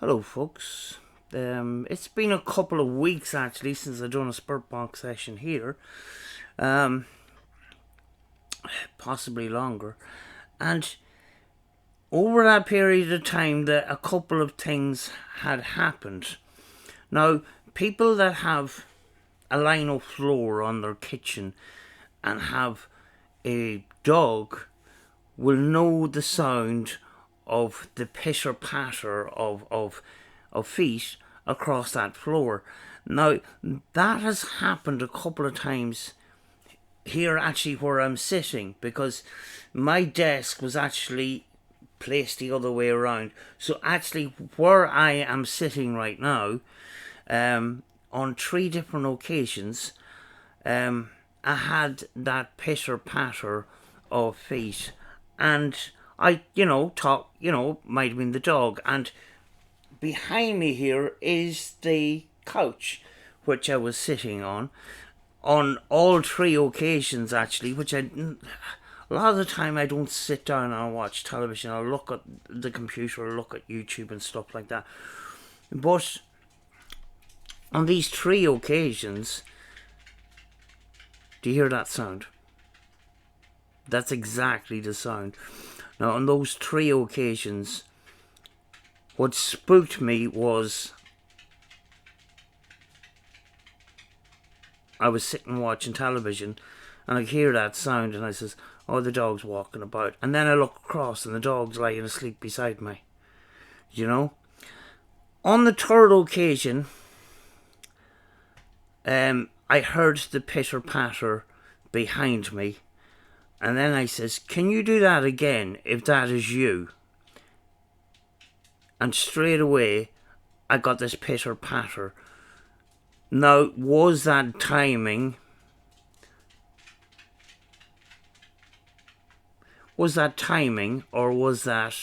Hello, folks. It's been a couple of weeks actually since I've done a Spirit Box session here, um, possibly longer. And over that period of time, a couple of things had happened. Now, people that have a lino floor on their kitchen and have a dog will know the sound of the pitter patter of feet across that floor. Now, that has happened a couple of times here actually where I'm sitting, because my desk was actually placed the other way around. So actually where I am sitting right now, on 3 different occasions, I had that pitter patter of feet, and I, thought, might have been the dog. And behind me here is the couch which I was sitting on all 3 occasions actually, which a lot of the time I don't sit down and watch television. I'll look at the computer or look at YouTube and stuff like that. But on these 3 occasions, do you hear that sound? That's exactly the sound. Now, on those 3 occasions, what spooked me was I was sitting watching television and I hear that sound and I says, oh, the dog's walking about. And then I look across and the dog's lying asleep beside me. You know? On the 3rd occasion, I heard the pitter patter behind me. And then I says, can you do that again if that is you? And straight away, I got this pitter patter. Now, was that timing? Was that timing, or was that...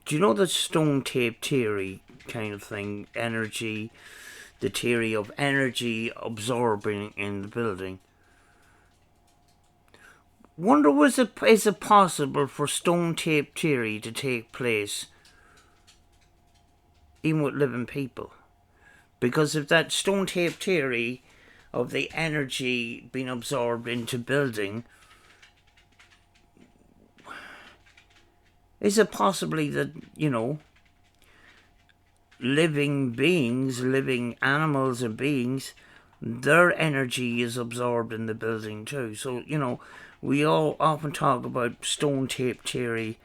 Do you know the stone tape theory kind of thing? Energy, the theory of energy absorbing in the building. Wonder, is it possible for stone tape theory to take place even with living people? Because if that stone tape theory of the energy being absorbed into building, is it possibly that, living beings, living animals and beings, their energy is absorbed in the building too? So, we all often talk about stone tape theory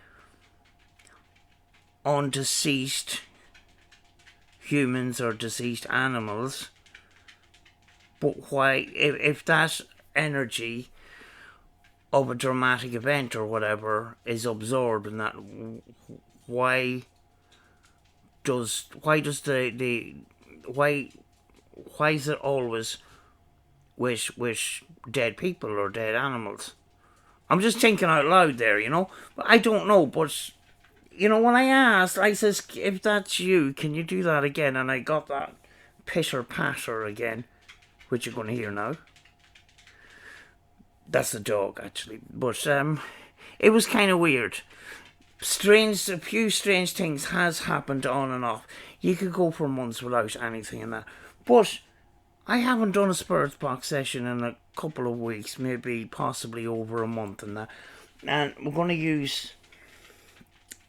on deceased humans or deceased animals. But why, if that energy of a dramatic event or whatever is absorbed in that, why is it always with dead people or dead animals? I'm just thinking out loud there, but I don't know. But when I asked, I says, if that's you, can you do that again? And I got that pitter patter again, which you're going to hear now. That's the dog, actually. But it was kind of weird. A few strange things has happened on and off. You could go for months without anything in that. But I haven't done a Spirit Box session in a couple of weeks, maybe possibly over a month and that. And we're going to use...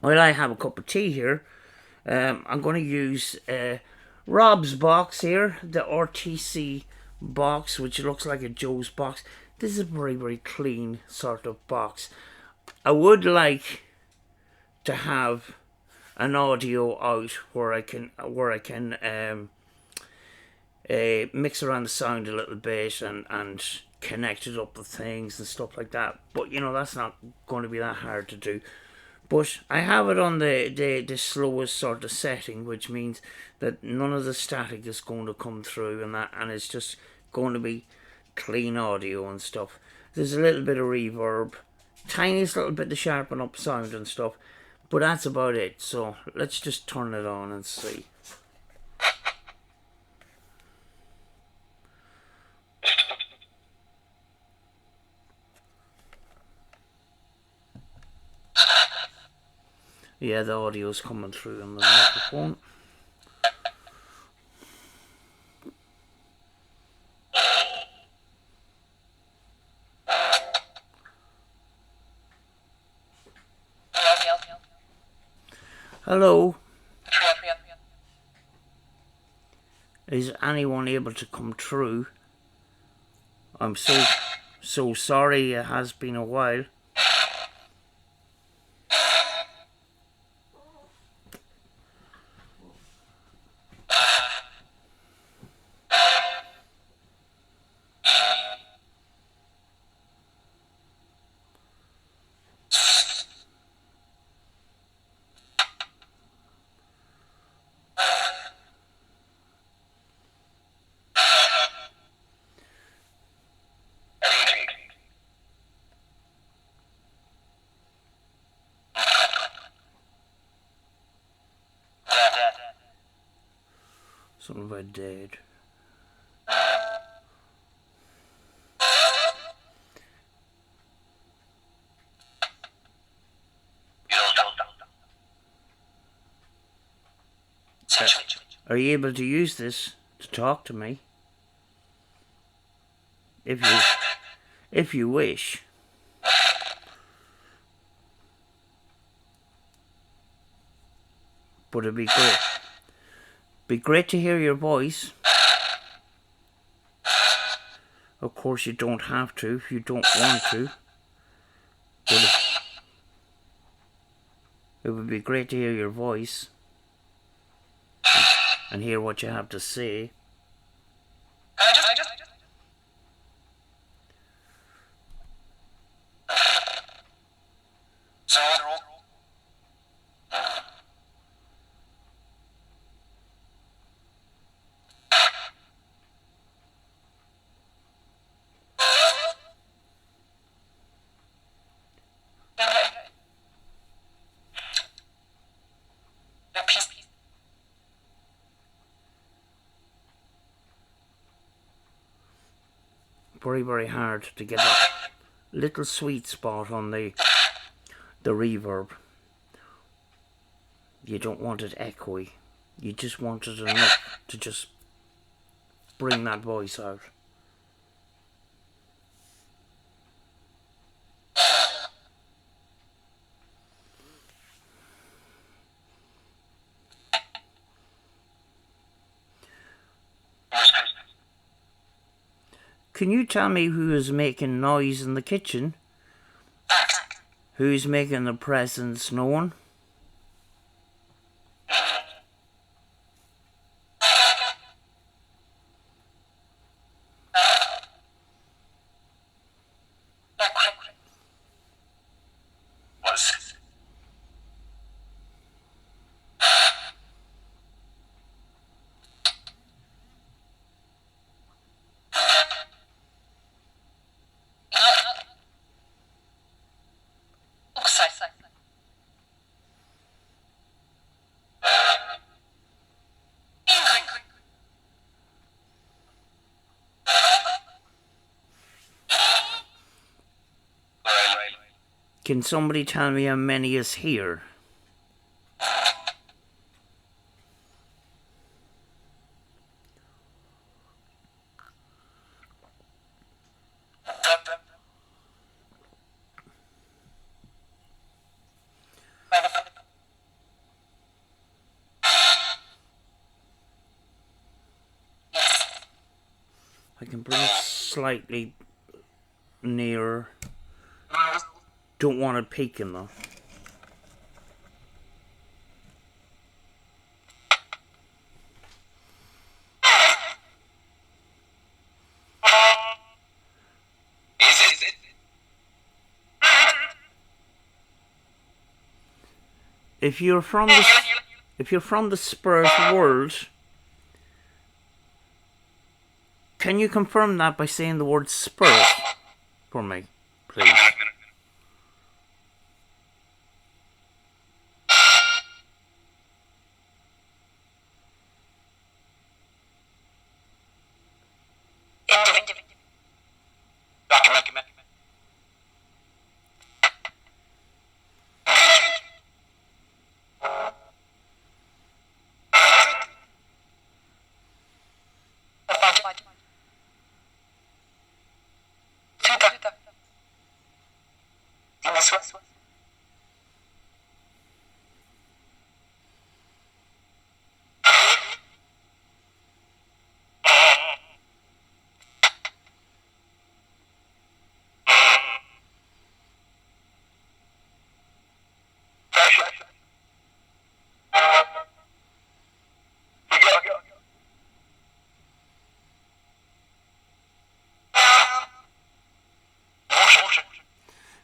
Well, I have a cup of tea here. I'm going to use Rob's box here, the RTC box, which looks like a Joe's box. This is a very, very clean sort of box. I would like to have an audio out where I can mix around the sound a little bit and connect it up with things and stuff like that. But that's not going to be that hard to do. But I have it on the slowest sort of setting, which means that none of the static is going to come through and it's just going to be clean audio and stuff. There's a little bit of reverb, tiniest little bit to sharpen up sound and stuff, but that's about it. So let's just turn it on and see. Yeah, the audio's coming through on the microphone. Hello? Is anyone able to come through? I'm so sorry, it has been a while. Something about dead. Are you able to use this to talk to me? If you wish. But it'd be great. Be great to hear your voice. Of course, you don't have to if you don't want to. But it would be great to hear your voice and hear what you have to say. Very, very hard to get that little sweet spot on the reverb. You don't want it echoey. You just want it enough to just bring that voice out. Can you tell me who is making noise in the kitchen? Who's making the presents known? Can somebody tell me how many is here? I can bring it slightly nearer. Don't want it peeking though. If you're from the spirit world, can you confirm that by saying the word spirit for me, please?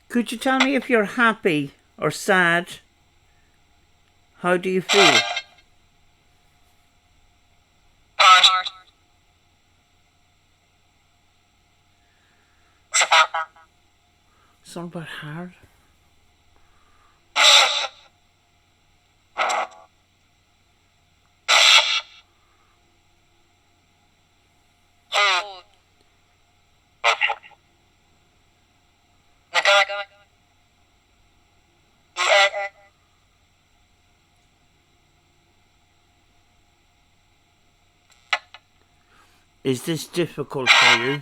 Could you tell me if you're happy or sad? How do you feel? Something about hard? Is this difficult for you?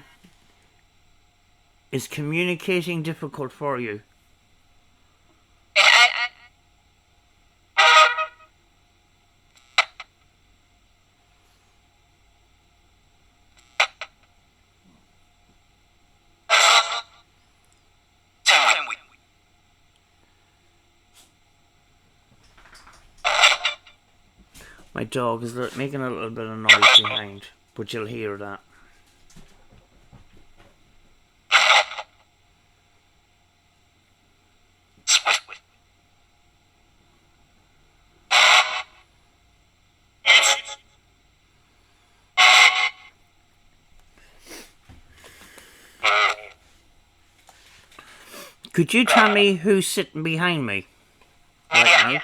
Is communicating difficult for you? My dog is making a little bit of noise behind, but you'll hear that. Could you tell me who's sitting behind me right now?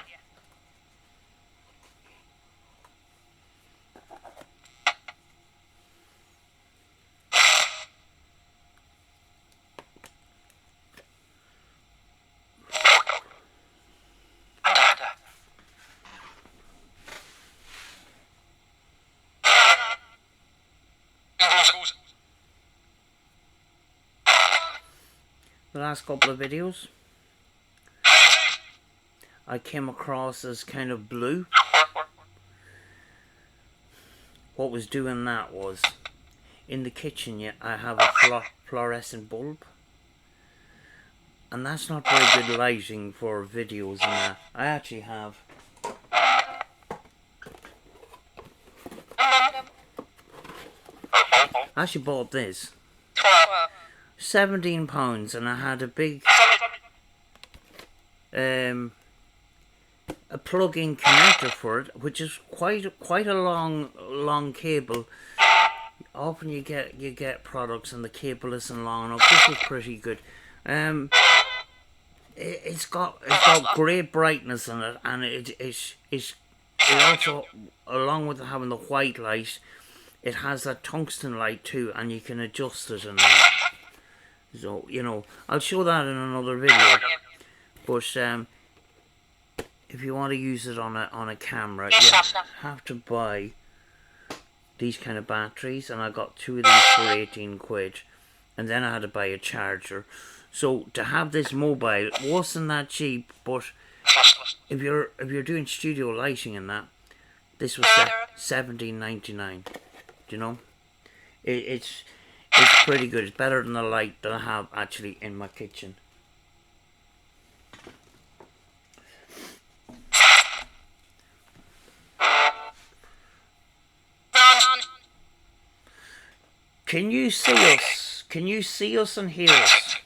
The last couple of videos I came across as kind of blue. What was doing that was, in the kitchen I have a fluorescent bulb, and that's not very good lighting for videos and that. I actually have I actually bought this £17, and I had a big a plug-in connector for it, which is quite a long cable. Often you get products and the cable isn't long enough. This was pretty good. It's got great brightness in it, and it also, along with having the white light, it has that tungsten light too, and you can adjust it and that. So, you know, I'll show that in another video. But if you want to use it on a camera, you have to buy these kind of batteries, and I got 2 of these for 18 quid, and then I had to buy a charger. So to have this mobile wasn't that cheap, but if you're doing studio lighting and that, this was $17.99. Do you know? It's pretty good. It's better than the light that I have actually in my kitchen. Can you see us? Can you see us and hear us?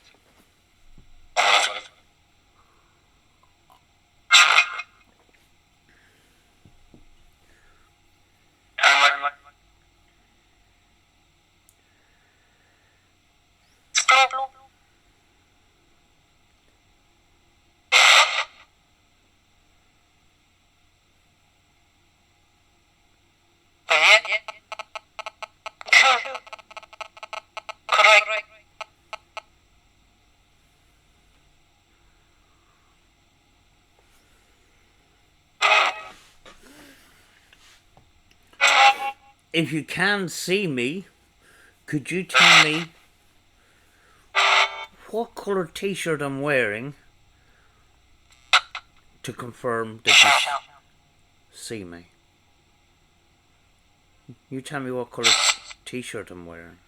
If you can see me, could you tell me what colour t-shirt I'm wearing to confirm that you see me. You tell me what colour t-shirt I'm wearing.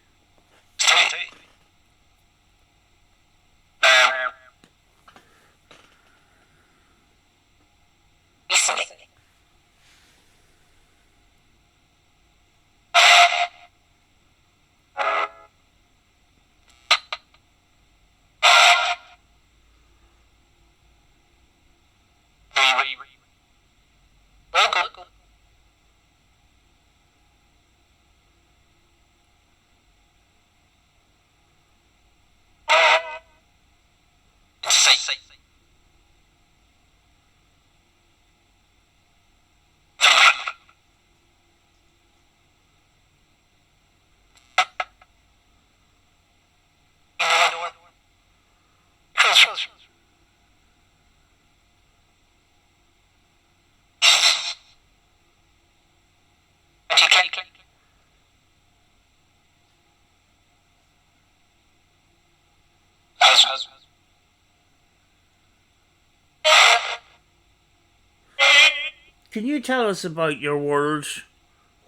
Can you tell us about your world?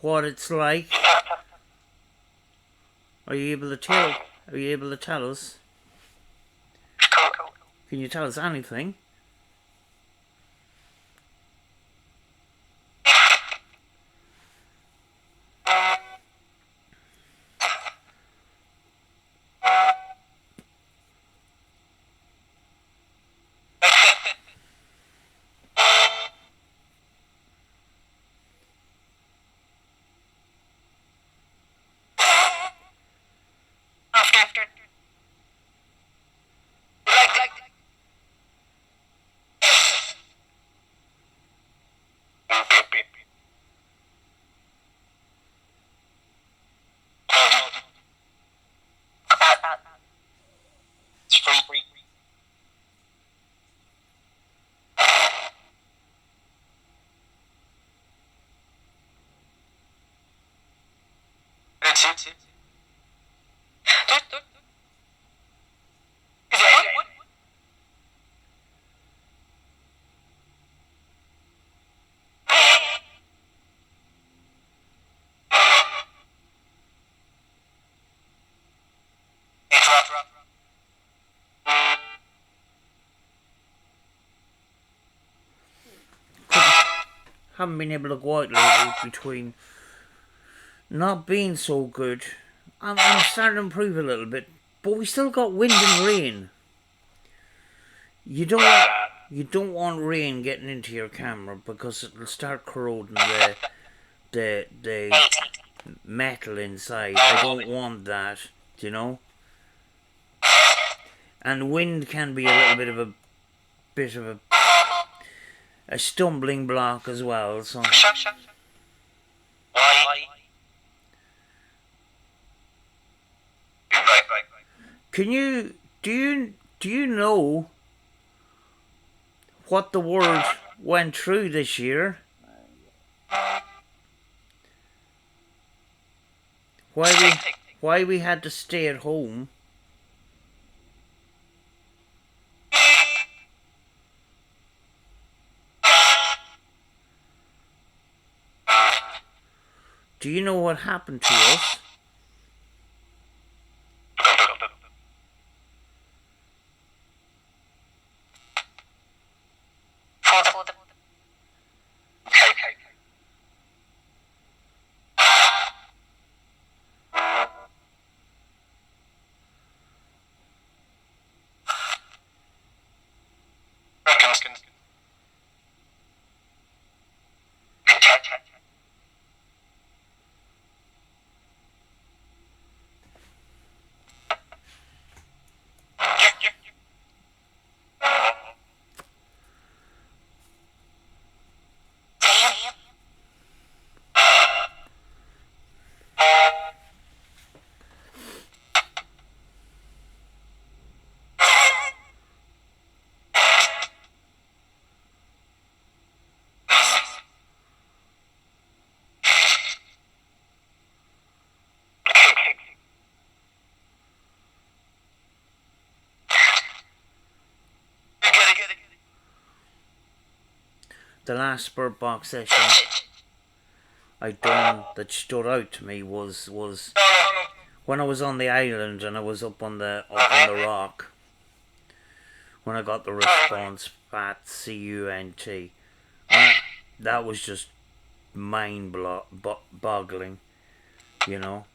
What it's like? Are you able to tell? Are you able to tell us? Can you tell us anything? Haven't been able to go out lately between not being so good. I'm starting to improve a little bit, but we still got wind and rain. You don't want rain getting into your camera because it'll start corroding the metal inside. I don't want that, you know. And wind can be a little bit of a stumbling block as well. So. Can you do you know what the world went through this year? Why we had to stay at home? Do you know what happened to us? the last Spirit Box session I done that stood out to me was when I was on the island and I was up on the rock. When I got the response at CUNT, that was just mind-boggling, you know.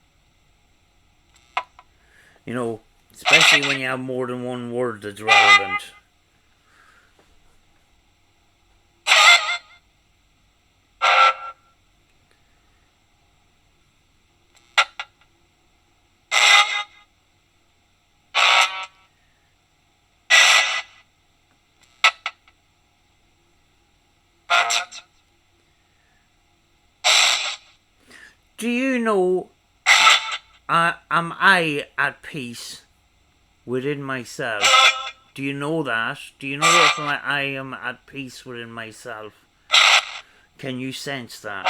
You know, especially when you have more than one word that's relevant. Do you know, am I at peace within myself? Do you know that? Do you know if I am at peace within myself? Can you sense that?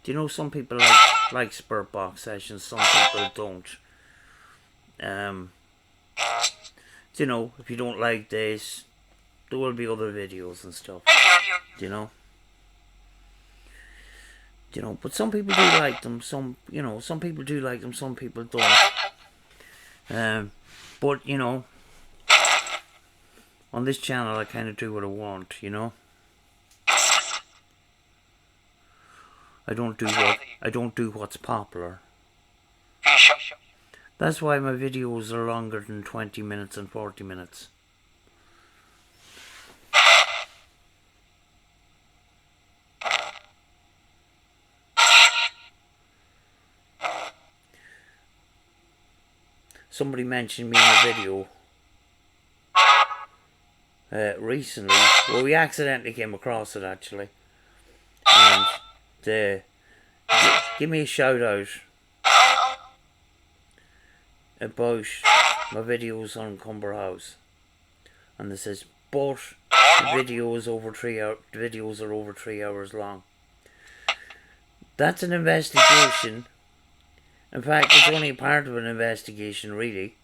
Do you know some people like Spirit Box sessions, some people don't. You know, if you don't like this, there will be other videos and stuff. You know? You know, but some people do like them, some people do like them, some people don't. But, you know, on this channel I kind of do what I want, you know? I don't do what's popular. That's why my videos are longer than 20 minutes and 40 minutes. Somebody mentioned me in a video recently. Well, we accidentally came across it actually. And give me a shout out about my videos on Cumber House, and it says, but the videos are over 3 hours long. That's an investigation. In fact, it's only part of an investigation, really.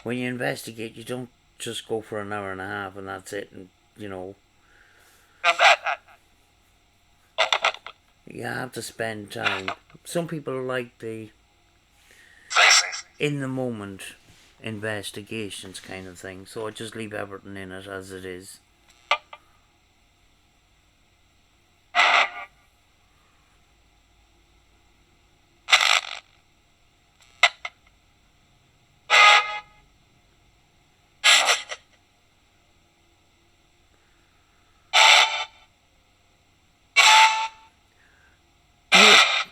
When you investigate, you don't just go for an hour and a half and that's it, and you know. You have to spend time. Some people like the in the moment investigations kind of thing, so I just leave everything in it as it is.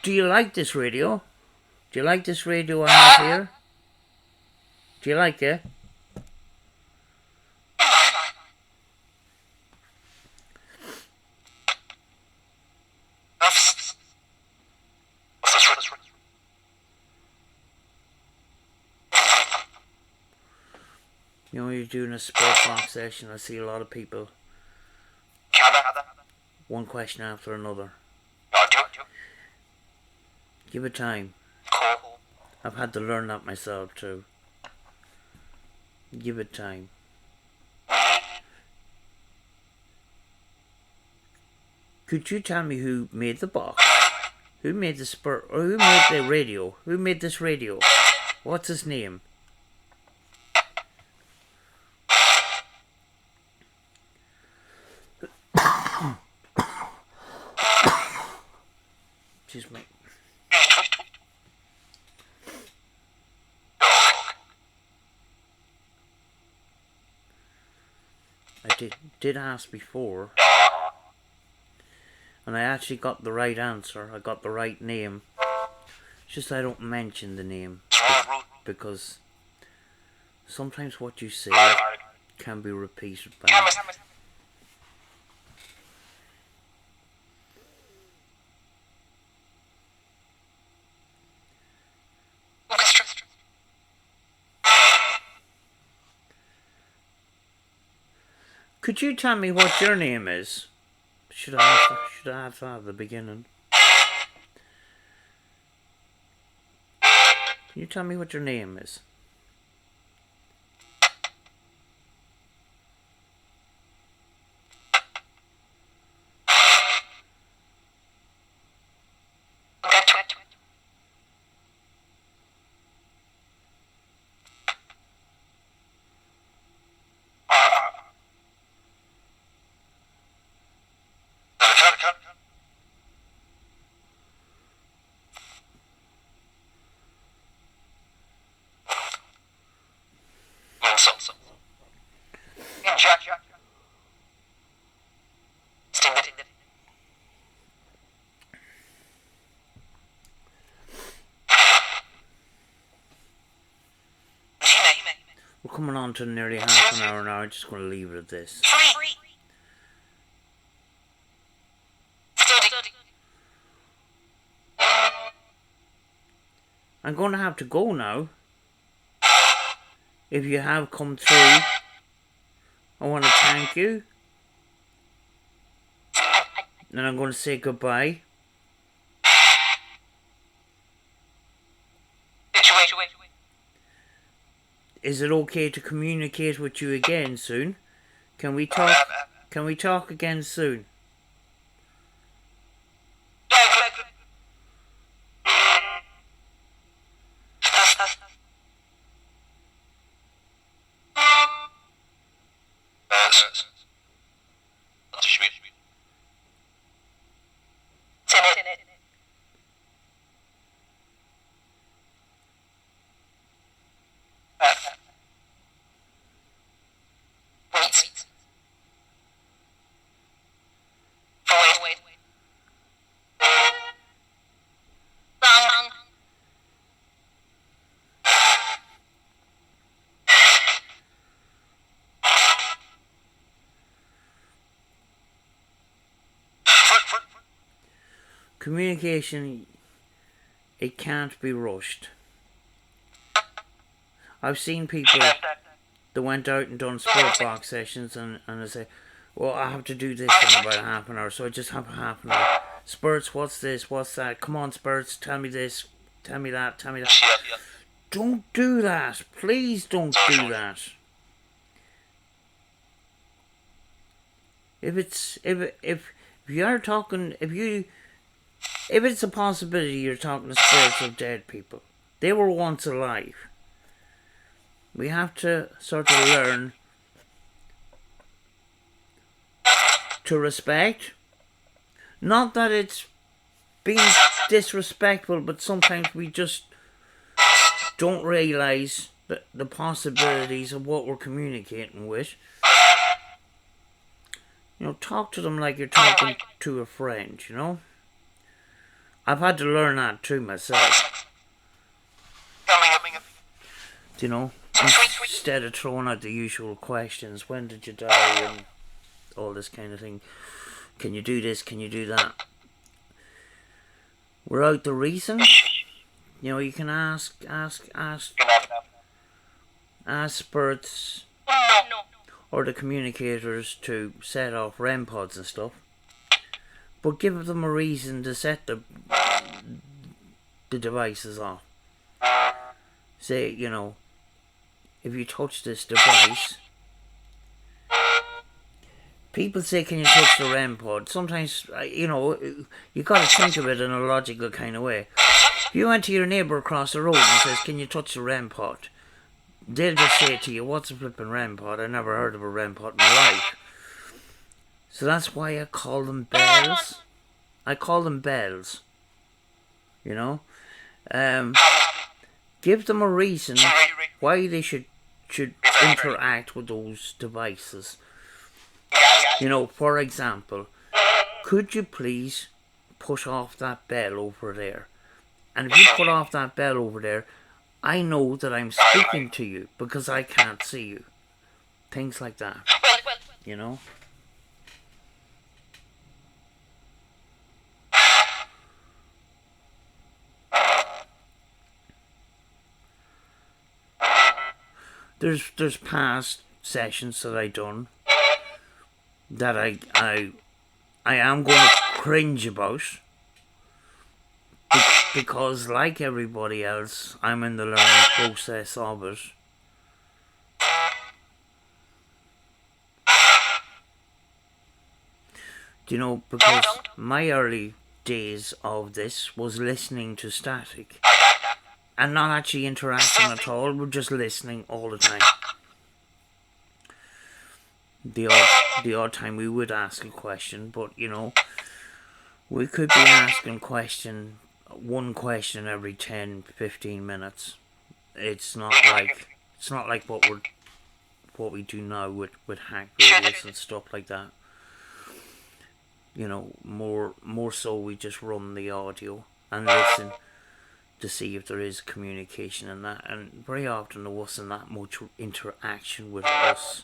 Do you like this radio? Do you like this radio I have here? Do you like it? You know, you're doing a Spirit Box session, I see a lot of people. One question after another. Give it time. I've had to learn that myself too. Give it time. Could you tell me who made the box? Who made the Spirit, or who made the radio? Who made this radio? What's his name? Excuse me. I did ask before, and I actually got the right answer. I got the right name. It's just I don't mention the name because sometimes what you say can be repeated back. Could you tell me what your name is? Should I have that at the beginning? Can you tell me what your name is? We're coming on to nearly half an hour now. I'm just going to leave it at this. I'm going to have to go now. If you have come through, I want to thank you. And I'm going to say goodbye. Is it okay to communicate with you again soon? Can we talk? Can we talk again soon? Communication, it can't be rushed. I've seen people that went out and done spirit box sessions and they say, well, I have to do this in about half an hour, so I just have half an hour. Spirits, what's this, what's that? Come on, spirits, tell me this, tell me that, tell me that. Don't do that. Please don't do that. If you're talking, if it's a possibility you're talking to spirits of dead people, they were once alive. We have to sort of learn to respect. Not that it's being disrespectful, but sometimes we just don't realise the possibilities of what we're communicating with. You know, talk to them like you're talking to a friend, you know. I've had to learn that too myself. You know, instead of throwing out the usual questions, when did you die and all this kind of thing. Can you do this? Can you do that? Without the reason, you know, you can ask spirits or the communicators to set off REM pods and stuff, but give them a reason to set the devices off. Say, you know, if you touch this device, people say, can you touch the REM pod? Sometimes, you know, you got to think of it in a logical kind of way. If you went to your neighbour across the road and says, can you touch the REM pod? They'll just say to you, what's a flipping REM pod? I never heard of a REM pod in my life. So that's why I call them bells. I call them bells. You know? Give them a reason why they should interact with those devices. You know, for example, could you please put off that bell over there? And if you put off that bell over there, I know that I'm speaking to you because I can't see you. Things like that, you know? There's past sessions that I done that I am going to cringe about because, like everybody else, I'm in the learning process of it. Do you know, because my early days of this was listening to static and not actually interacting at all, we're just listening all the time. The odd time we would ask a question, but you know, we could be asking one question every 10-15 minutes. It's not like what we do now with hack radios and stuff like that. You know, more so we just run the audio and listen to see if there is communication in that, and very often there wasn't that much interaction with us.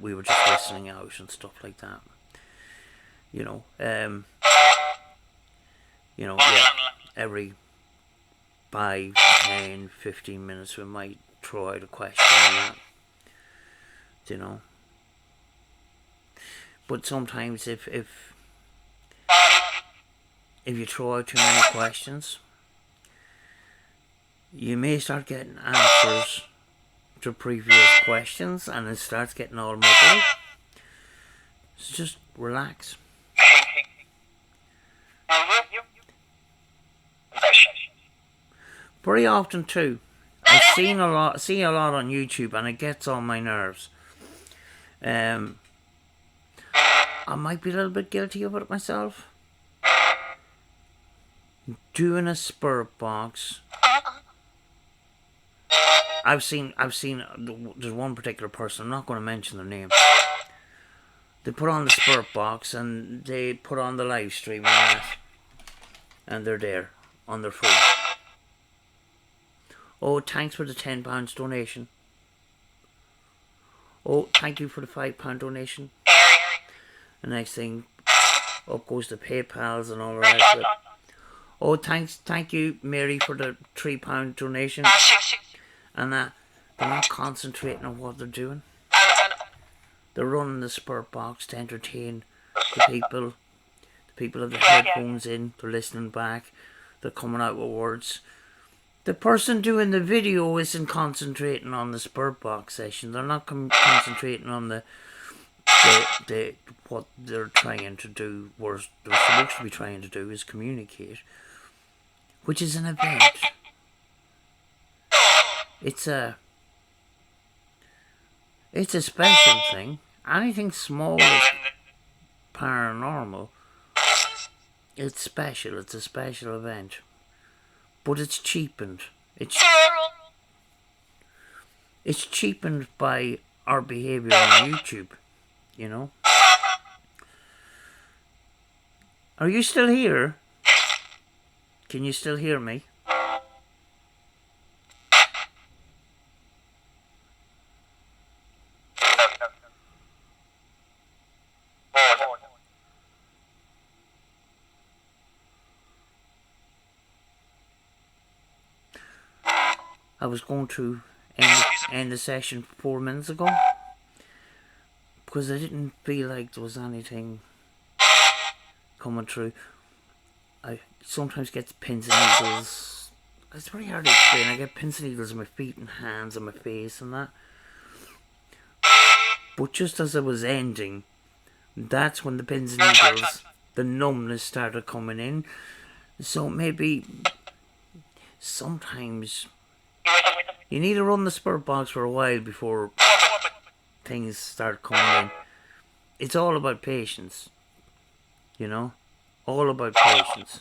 We were just listening out and stuff like that. You know, yeah, every 5, 10, 15 minutes we might throw out a question and that, you know. But sometimes if you throw out too many questions, you may start getting answers to previous questions and it starts getting all muddled. So just relax. Very often too, I see a lot on YouTube and it gets on my nerves. I might be a little bit guilty of it myself. Doing a spirit box. I've seen. There's one particular person. I'm not going to mention their name. They put on the spirit box and they put on the live stream and they're there on their phone. Oh, thanks for the £10 donation. Oh, thank you for the £5 donation. The next thing, up goes the PayPals and all the rest of it. Oh, thank you, Mary, for the £3 donation. And that they're not concentrating on what they're doing. They're running the spirit box to entertain the people. The people have their headphones in. They're listening back. They're coming out with words. The person doing the video isn't concentrating on the spirit box session. They're not concentrating on the what they're trying to do. What they're supposed to be trying to do is communicate, which is an event. It's a special thing. Anything small is paranormal. It's special. It's a special event. But it's cheapened. It's cheapened by our behaviour on YouTube, you know. Are you still here? Can you still hear me? I was going to end the session 4 minutes ago because I didn't feel like there was anything coming through. I sometimes get pins and needles. It's very hard to explain. I get pins and needles in my feet and hands and my face and that. But just as I was ending, that's when the pins and needles, the numbness started coming in. So maybe sometimes you need to run the spirit box for a while before things start coming in. It's all about patience, you know, all about patience.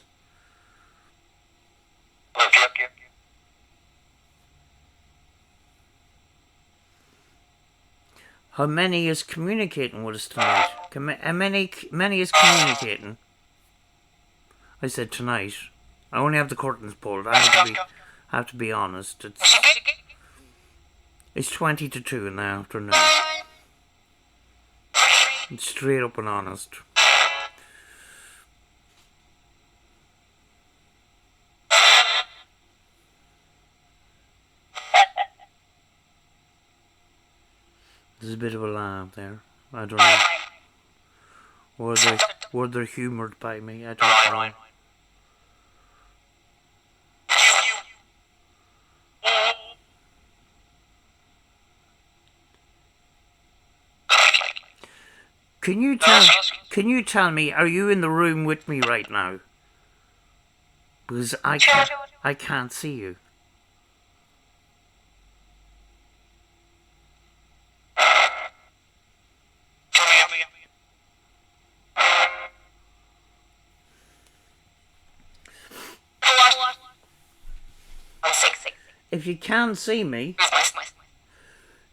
How many is communicating with us tonight? How many is communicating? I said tonight. I only have the curtains pulled. I Have to be honest. It's 20 to 2 in the afternoon. It's straight up and honest. There's a bit of a laugh there. I don't know. Were they humoured by me? I don't know. Can you tell me, are you in the room with me right now? Because I can't see you. If you can see me,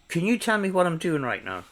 can you tell me what I'm doing right now?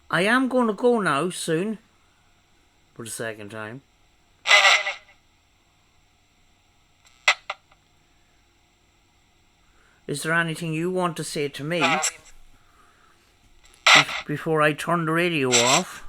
I am going to go now soon. For the second time. Is there anything you want to say to me before I turn the radio off?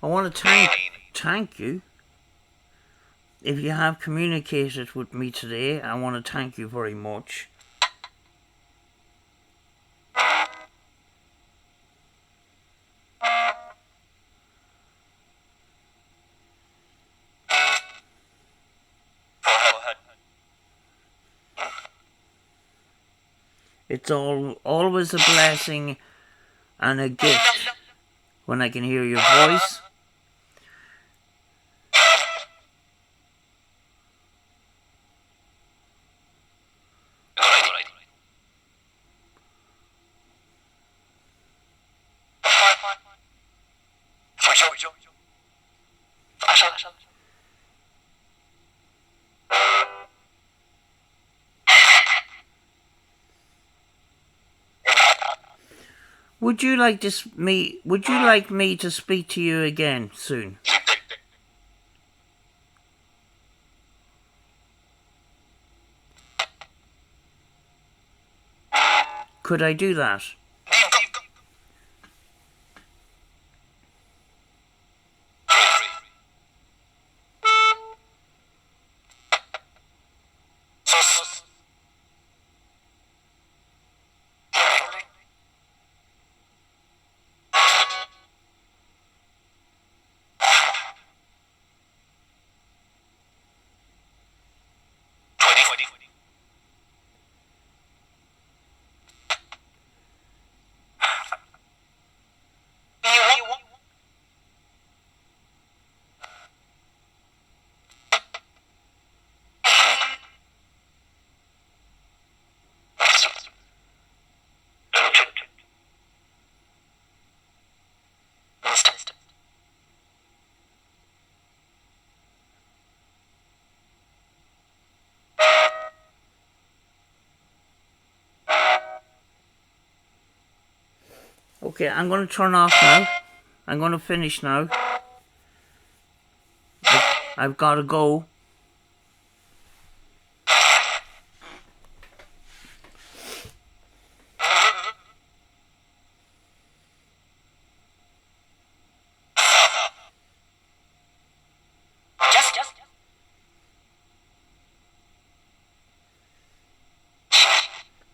I want to thank you. If you have communicated with me today, I want to thank you very much. It's always a blessing and a gift when I can hear your voice. Would you like me to speak to you again soon? Could I do that? Okay, I'm going to turn off now. I'm going to finish now. I've got to go.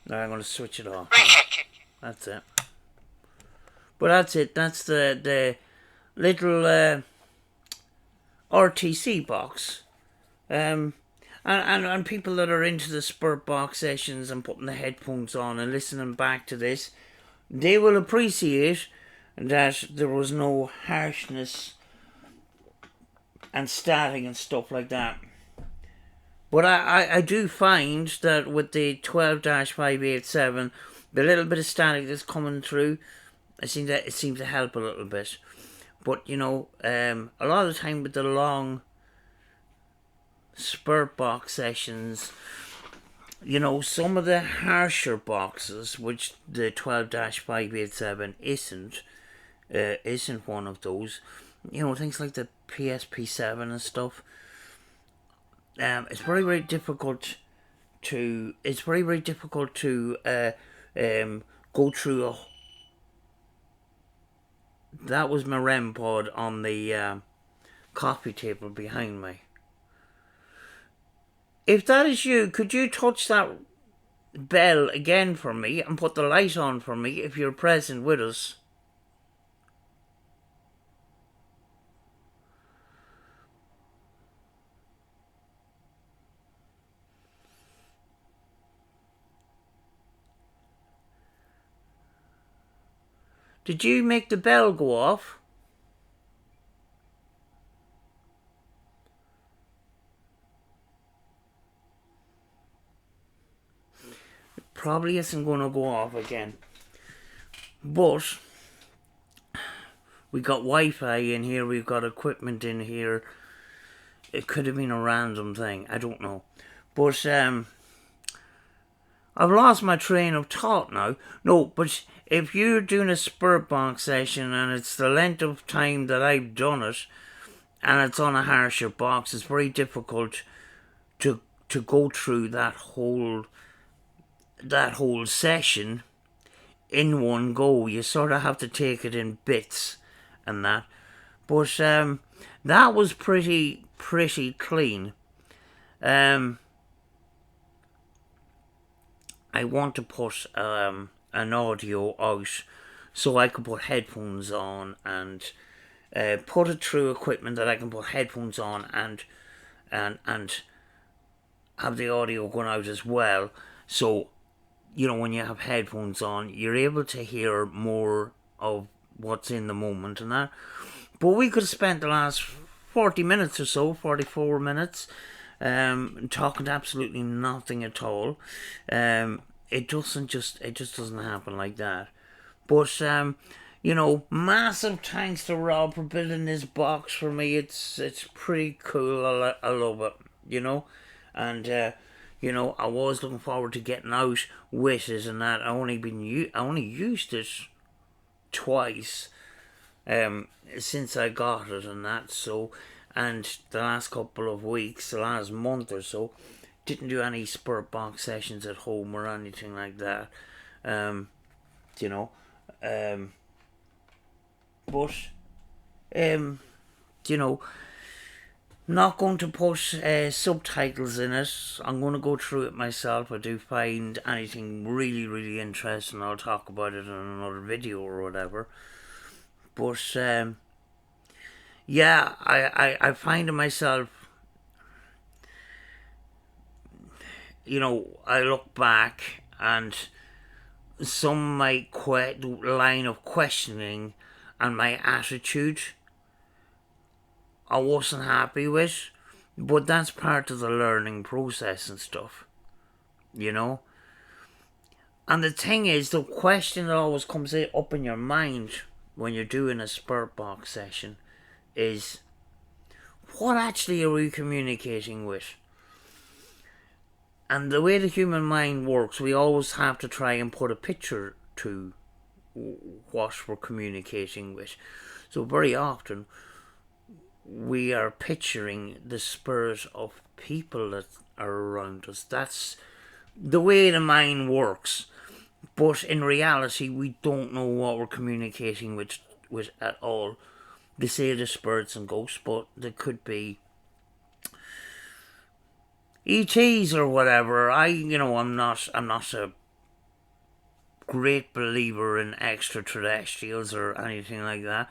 Now I'm going to switch it off. That's it. But that's it. That's the little RTC box. And people that are into the Spirit Box sessions and putting the headphones on and listening back to this, they will appreciate that there was no harshness and static and stuff like that. But I do find that with the 12-587, the little bit of static that's coming through, it seems to help a little bit. But, you know, a lot of the time with the long Spirit Box sessions, you know, some of the harsher boxes, which the 12-587 isn't one of those, you know, things like the PSP7 and stuff, it's very, very difficult to go through that was my REM pod on the coffee table behind me. If that is you, could you touch that bell again for me and put the light on for me if you're present with us? Did you make the bell go off? It probably isn't going to go off again. But we got Wi-Fi in here, we've got equipment in here. It could have been a random thing, I don't know. But I've lost my train of thought now. No, but if you're doing a Spirit Box session and it's the length of time that I've done it, and it's on a harsher box, it's very difficult to go through that whole session in one go. You sort of have to take it in bits and that. But that was pretty clean. I want to put an audio out so I can put headphones on and put it through equipment that I can put headphones on and have the audio going out as well. So, you know, when you have headphones on, you're able to hear more of what's in the moment and that. But we could have spent the last 40 minutes or so, 44 minutes, talking absolutely nothing at all. It just doesn't happen like that. But you know, massive thanks to Rob for building this box for me. It's pretty cool. I love it, you know, and you know, I was looking forward to getting out with it and that. I only used it twice since I got it and that. So, and the last couple of weeks, the last month or so, didn't do any Spirit Box sessions at home or anything like that. You know, but you know, not going to put subtitles in it. I'm going to go through it myself. I do find anything really interesting, I'll talk about it in another video or whatever. But yeah, I find myself, you know, I look back and some my line of questioning and my attitude I wasn't happy with, but that's part of the learning process and stuff, you know. And the thing is, the question that always comes up in your mind when you're doing a Spirit Box session is, what actually are we communicating with? And the way the human mind works, we always have to try and put a picture to what we're communicating with. So very often we are picturing the spirit of people that are around us. That's the way the mind works. But in reality, we don't know what we're communicating with at all. They say the spirits and ghosts, but there could be ETs or whatever. I'm not a great believer in extraterrestrials or anything like that.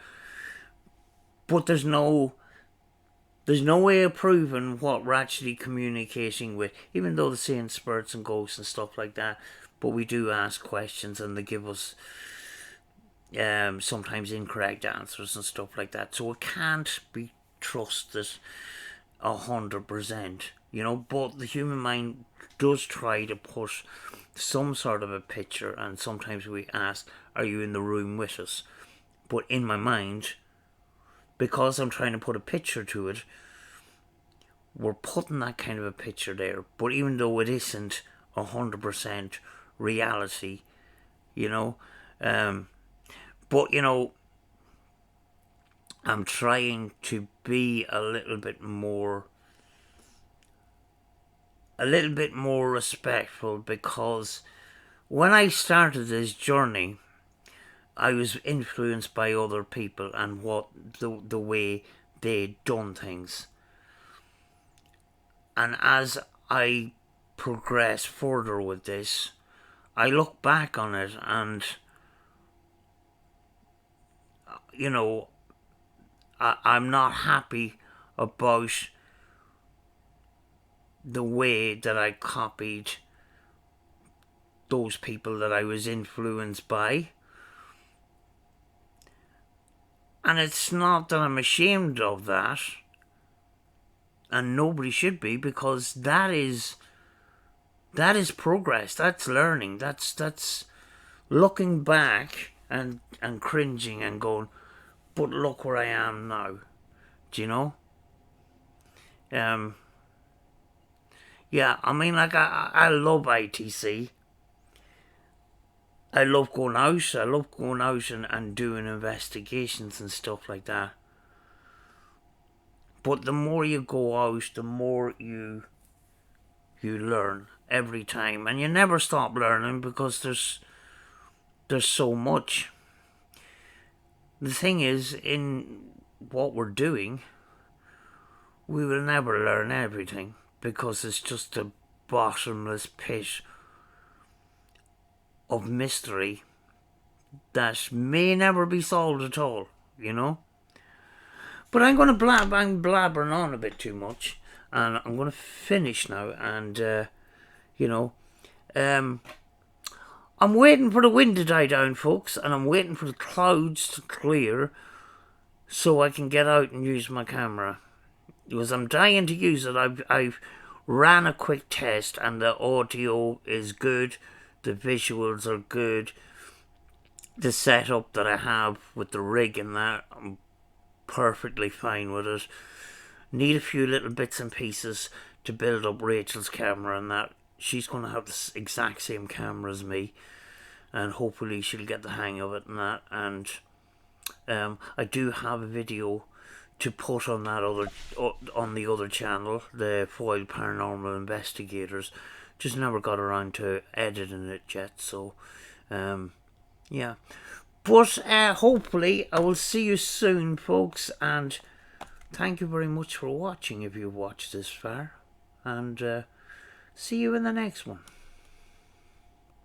But there's no way of proving what we're actually communicating with, even though they're saying spirits and ghosts and stuff like that. But we do ask questions and they give us sometimes incorrect answers and stuff like that. So it can't be trusted 100%, but the human mind does try to put some sort of a picture, and sometimes we ask, are you in the room with us? But in my mind, because I'm trying to put a picture to it, we're putting that kind of a picture there. But even though it isn't 100% reality, but I'm trying to be a little bit more respectful, because when I started this journey, I was influenced by other people and what the way they'd done things. And as I progress further with this, I look back on it and I'm not happy about the way that I copied those people that I was influenced by. And it's not that I'm ashamed of that, and nobody should be, because that is progress, that's learning, that's looking back and cringing and going, but look where I am now. Do you know? Yeah, I mean, like, I love RTC. I love going out. And doing investigations and stuff like that. But the more you go out, the more you learn every time. And you never stop learning, because there's so much. The thing is, in what we're doing, we will never learn everything, because it's just a bottomless pit of mystery that may never be solved at all, But I'm going to I'm blabbering on a bit too much, and I'm going to finish now, and, I'm waiting for the wind to die down, folks, and I'm waiting for the clouds to clear so I can get out and use my camera. Because I'm dying to use it. I've ran a quick test, and the audio is good, the visuals are good, the setup that I have with the rig and that, I'm perfectly fine with it. Need a few little bits and pieces to build up Rachel's camera and that. She's going to have the exact same camera as me, and hopefully she'll get the hang of it and that. And I do have a video to put on the other channel, the Foiled Paranormal Investigators. Just never got around to editing it yet, so yeah. But hopefully I will see you soon, folks, and thank you very much for watching if you've watched this far, and see you in the next one.